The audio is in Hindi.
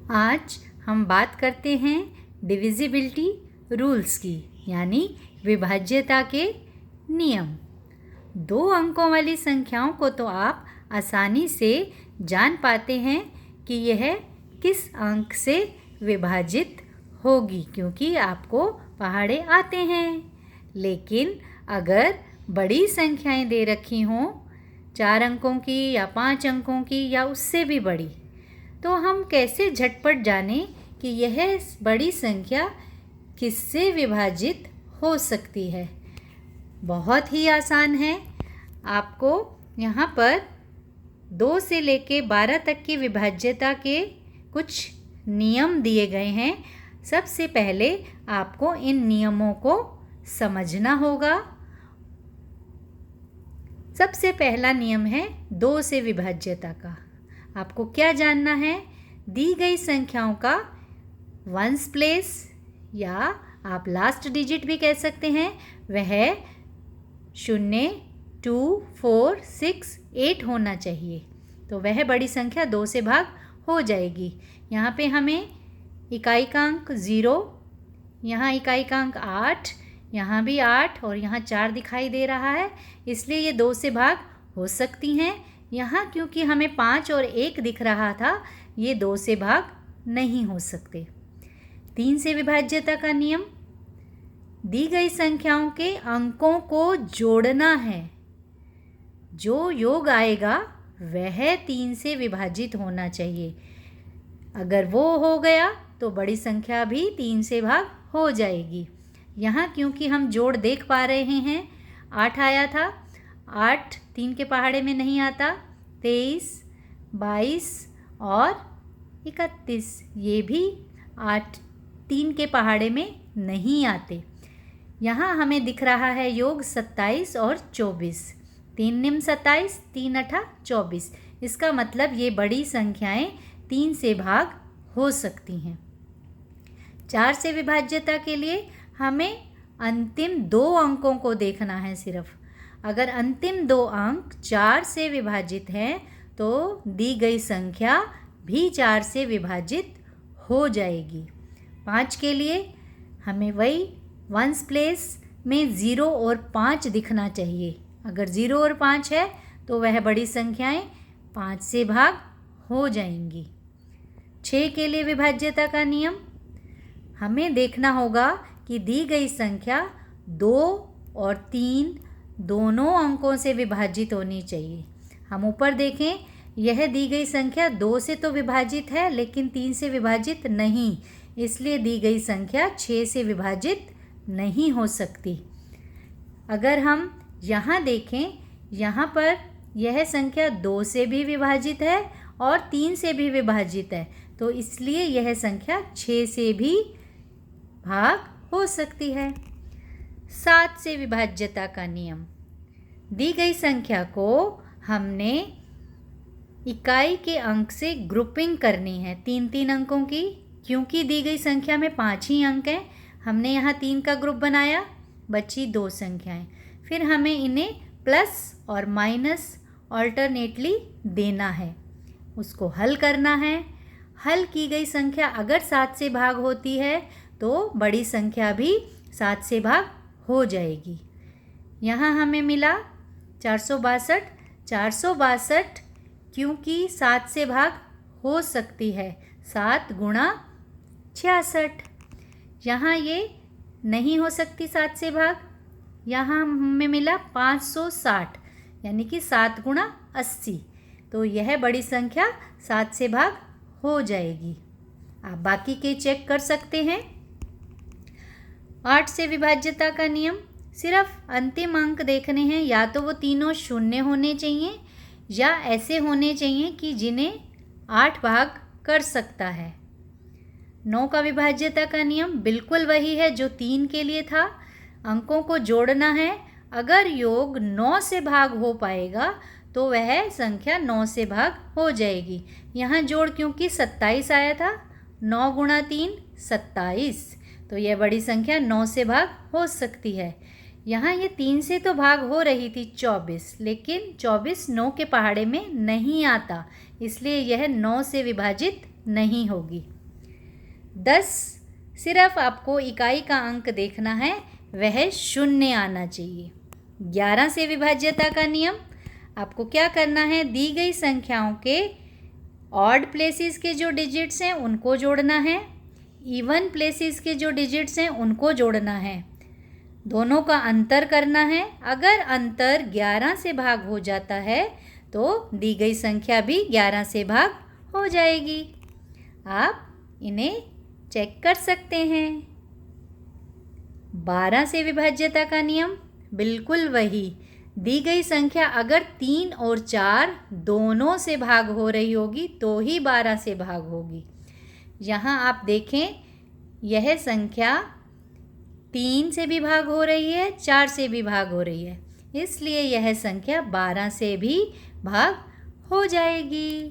आज हम बात करते हैं डिविजिबिलिटी रूल्स की, यानी विभाज्यता के नियम। 2 अंकों वाली संख्याओं को तो आप आसानी से जान पाते हैं कि यह किस अंक से विभाजित होगी, क्योंकि आपको पहाड़े आते हैं। लेकिन अगर बड़ी संख्याएं दे रखी हों, 4 अंकों की या 5 अंकों की या उससे भी बड़ी, तो हम कैसे झटपट जानें कि यह बड़ी संख्या किससे विभाजित हो सकती है। बहुत ही आसान है। आपको यहाँ पर 2 से लेके 12 तक की विभाज्यता के कुछ नियम दिए गए हैं। सबसे पहले आपको इन नियमों को समझना होगा। सबसे पहला नियम है 2 से विभाज्यता का। आपको क्या जानना है? दी गई संख्याओं का वंस प्लेस, या आप लास्ट डिजिट भी कह सकते हैं, वह 0, 2, 4, 6, 8 होना चाहिए। तो वह बड़ी संख्या 2 से भाग हो जाएगी। यहाँ पे हमें इकाई का अंक 0, यहाँ इकाई का अंक 8, यहाँ भी 8 और यहाँ 4 दिखाई दे रहा है, इसलिए ये 2 से भाग हो सकती हैं। यहाँ क्योंकि हमें 5 और 1 दिख रहा था, ये 2 से भाग नहीं हो सकते। 3 से विभाज्यता का नियम, दी गई संख्याओं के अंकों को जोड़ना है। जो योग आएगा वह 3 से विभाजित होना चाहिए। अगर वो हो गया तो बड़ी संख्या भी 3 से भाग हो जाएगी। यहाँ क्योंकि हम जोड़ देख पा रहे हैं, 8 आया था, 8 3 के पहाड़े में नहीं आता, 23, 22 और 31 ये भी 8 3 के पहाड़े में नहीं आते। यहाँ हमें दिख रहा है योग 27 और 24, 3 निम 27, 3 अठा 24। इसका मतलब ये बड़ी संख्याएं 3 से भाग हो सकती हैं। 4 से विभाज्यता के लिए हमें अंतिम 2 अंकों को देखना है सिर्फ। अगर अंतिम 2 अंक 4 से विभाजित हैं तो दी गई संख्या भी 4 से विभाजित हो जाएगी। 5 के लिए हमें वही वंस प्लेस में 0 और 5 दिखना चाहिए। अगर 0 और 5 है तो वह बड़ी संख्याएं 5 से भाग हो जाएंगी। 6 के लिए विभाज्यता का नियम, हमें देखना होगा कि दी गई संख्या 2 और 3 दोनों अंकों से विभाजित होनी चाहिए। हम ऊपर देखें, यह दी गई संख्या 2 से तो विभाजित है लेकिन 3 से विभाजित नहीं, इसलिए दी गई संख्या 6 से विभाजित नहीं हो सकती। अगर हम यहाँ देखें, यहाँ पर यह संख्या 2 से भी विभाजित है और 3 से भी विभाजित है, तो इसलिए यह संख्या 6 से भी भाग हो सकती है। 7 से विभाज्यता का नियम, दी गई संख्या को हमने इकाई के अंक से ग्रुपिंग करनी है 3-3 अंकों की। क्योंकि दी गई संख्या में 5 ही अंक हैं, हमने यहाँ 3 का ग्रुप बनाया, बची 2 संख्याएं। फिर हमें इन्हें प्लस और माइनस ऑल्टरनेटली देना है, उसको हल करना है। हल की गई संख्या अगर 7 से भाग होती है तो बड़ी संख्या भी 7 से भाग हो जाएगी। यहाँ हमें मिला 462। 462 क्योंकि 7 से भाग हो सकती है, 7 गुणा 66। यहाँ ये नहीं हो सकती 7 से भाग, यहाँ हमें मिला 560, यानी कि 7 गुणा 80। तो यह बड़ी संख्या 7 से भाग हो जाएगी। आप बाकी के चेक कर सकते हैं। 8 से विभाज्यता का नियम, सिर्फ अंतिम अंक देखने हैं, या तो वो तीनों शून्य होने चाहिए या ऐसे होने चाहिए कि जिन्हें 8 भाग कर सकता है। 9 का विभाज्यता का नियम बिल्कुल वही है जो 3 के लिए था। अंकों को जोड़ना है। अगर योग 9 से भाग हो पाएगा तो वह संख्या 9 से भाग हो जाएगी। यहाँ जोड़ क्योंकि 27 आया था, 9 गुणा 3 27, तो यह बड़ी संख्या 9 से भाग हो सकती है। यहाँ ये 3 से तो भाग हो रही थी 24, लेकिन 24 9 के पहाड़े में नहीं आता, इसलिए यह 9 से विभाजित नहीं होगी। 10 सिर्फ आपको इकाई का अंक देखना है, वह शून्य आना चाहिए। 11 से विभाज्यता का नियम, आपको क्या करना है, दी गई संख्याओं के ऑड प्लेसेस के जो डिजिट्स हैं उनको जोड़ना है, इवन प्लेसेस के जो डिजिट्स हैं उनको जोड़ना है, दोनों का अंतर करना है। अगर अंतर 11 से भाग हो जाता है तो दी गई संख्या भी 11 से भाग हो जाएगी। आप इन्हें चेक कर सकते हैं। 12 से विभाज्यता का नियम बिल्कुल वही, दी गई संख्या अगर 3 और 4 दोनों से भाग हो रही होगी तो ही 12 से भाग होगी। यहाँ आप देखें, यह संख्या 3 से भी भाग हो रही है, 4 से भी भाग हो रही है, इसलिए यह संख्या 12 से भी भाग हो जाएगी।